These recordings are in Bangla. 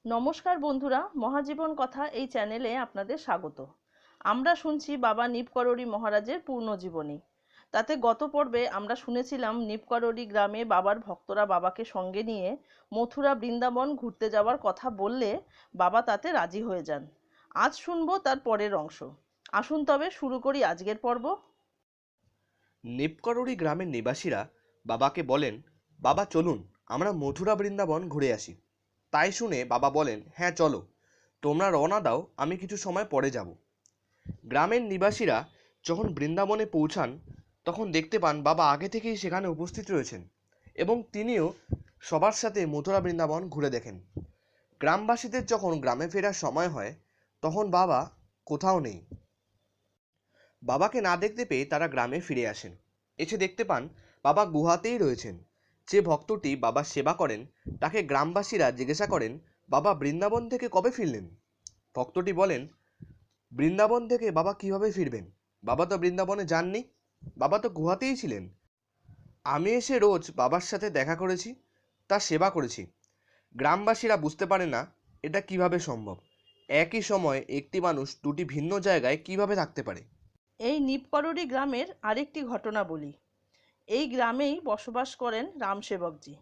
নমস্কার বন্ধুরা, মহাজীবন কথা এই চ্যানেলে আপনাদের স্বাগত। আমরা শুনছি বাবা নিপকরড়ী মহারাজের পূর্ণজীবনী। তাতে গত পর্বে আমরা শুনেছিলাম নিপকরড়ী গ্রামে বাবার ভক্তরা বাবাকে সঙ্গে নিয়ে মথুরা বৃন্দাবন ঘুরতে যাওয়ার কথা বললে বাবা তাতে রাজি হয়ে যান। আজ শুনবো তার পরের অংশ। আসুন তবে শুরু করি আজকের পর্ব। নিপকরড়ী গ্রামের নিবাসীরা বাবাকে বলেন, বাবা চলুন আমরা মথুরা বৃন্দাবন ঘুরে আসি। তাই শুনে বাবা বলেন, হ্যাঁ চলো, তোমরা রওনা দাও, আমি কিছু সময় পরে যাব। গ্রামের নিবাসীরা যখন বৃন্দাবনে পৌঁছান তখন দেখতে পান বাবা আগে থেকেই সেখানে উপস্থিত রয়েছেন এবং তিনিও সবার সাথে মথুরা বৃন্দাবন ঘুরে দেখেন। গ্রামবাসীদের যখন গ্রামে ফেরার সময় হয় তখন বাবা কোথাও নেই। বাবাকে না দেখতে পেয়ে তারা গ্রামে ফিরে আসেন। এসে দেখতে পান বাবা গুহাতেই রয়েছেন। যে ভক্তটি বাবার সেবা করেন তাকে গ্রামবাসীরা জিজ্ঞাসা করেন, বাবা বৃন্দাবন থেকে কবে ফিরলেন? ভক্তটি বলেন, বৃন্দাবন থেকে বাবা কিভাবে ফিরবেন? বাবা তো বৃন্দাবনে যাননি, বাবা তো গুহাতেই ছিলেন। আমি এসে রোজ বাবার সাথে দেখা করেছি, তার সেবা করেছি। গ্রামবাসীরা বুঝতে পারে না এটা কিভাবে সম্ভব। একই সময়ে একটি মানুষ দুটি ভিন্ন জায়গায় কিভাবে থাকতে পারে। এই নিপকরড়ী গ্রামের আরেকটি ঘটনা বলি। এই গ্রামেই বসবাস করেন রামসেবকজি।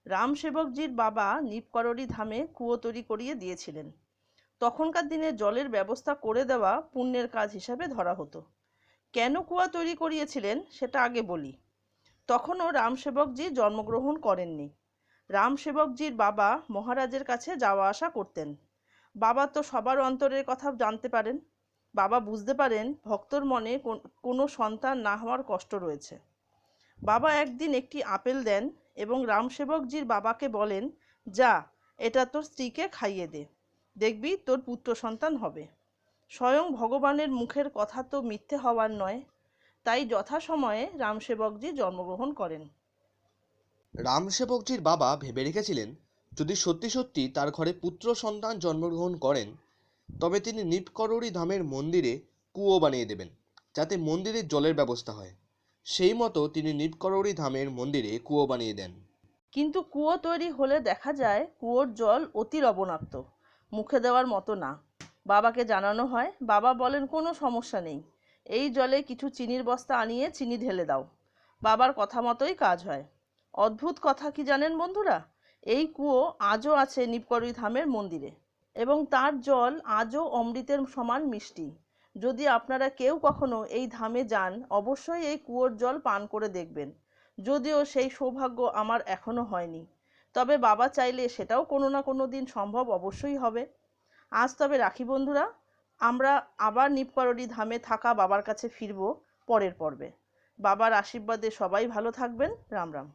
রামসেবকজির বাবা নিপকরড়ী ধামে কুয়ো তৈরি করিয়ে দিয়েছিলেন। তখনকার দিনে জলের ব্যবস্থা করে দেওয়া পুণ্যের কাজ হিসাবে ধরা হতো। কেন কুয়া তৈরি করিয়েছিলেন সেটা আগে বলি। তখনও রামসেবকজি জন্মগ্রহণ করেননি। রামসেবকজির বাবা মহারাজের কাছে যাওয়া আসা করতেন। বাবা তো সবার অন্তরের কথা জানতে পারেন। বাবা বুঝতে পারেন ভক্তর মনে কোনো সন্তান না হওয়ার কষ্ট রয়েছে। বাবা একদিন একটি আপেল দেন এবং রামসেবকজির বাবাকে বলেন, যা এটা তোর স্ত্রীকে খাইয়ে দে, দেখবি তোর পুত্র সন্তান হবে। স্বয়ং ভগবানের মুখের কথা তো মিথ্যে হওয়ার নয়। তাই যথাসময়ে রামসেবকজি জন্মগ্রহণ করেন। রামসেবকজির বাবা ভেবে রেখেছিলেন যদি সত্যি সত্যি তার ঘরে পুত্র সন্তান জন্মগ্রহণ করেন তবে তিনি নিপকরড়ী ধামের মন্দিরে কুয়ো বানিয়ে দেবেন, যাতে মন্দিরে জলের ব্যবস্থা হয়। সেই মতো তিনি নিপকরড়ী ধামের মন্দিরে কুয়ো বানিয়ে দেন। কিন্তু কুয়ো তৈরি হলে দেখা যায় কুয়োর জল অতি লবণাক্ত, মুখে দেওয়ার মতো না। বাবাকে জানানো হয়। বাবা বলেন, কোনো সমস্যা নেই, এই জলে কিছু চিনির বস্তা আনিয়ে চিনি ঢেলে দাও। বাবার কথা মতোই কাজ হয়। অদ্ভুত কথা কি জানেন বন্ধুরা, এই কুয়ো আজও আছে নিপকরড়ী ধামের মন্দিরে এবং তার জল আজও অমৃতের সমান মিষ্টি। যদি আপনারা কেউ কখনো এই ধামে যান অবশ্যই এই কুয়োর জল পান করে দেখবেন। যদিও সেই সৌভাগ্য আমার এখনো হয়নি, তবে বাবা চাইলে সেটাও কোনো না কোনো দিন সম্ভব অবশ্যই হবে। আজ তবে রাখি বন্ধুরা, আমরা আবার নিপকরড়ী ধামে থাকা বাবার কাছে ফিরব পরের পর্বে। বাবার আশীর্বাদে সবাই ভালো থাকবেন। রাম রাম।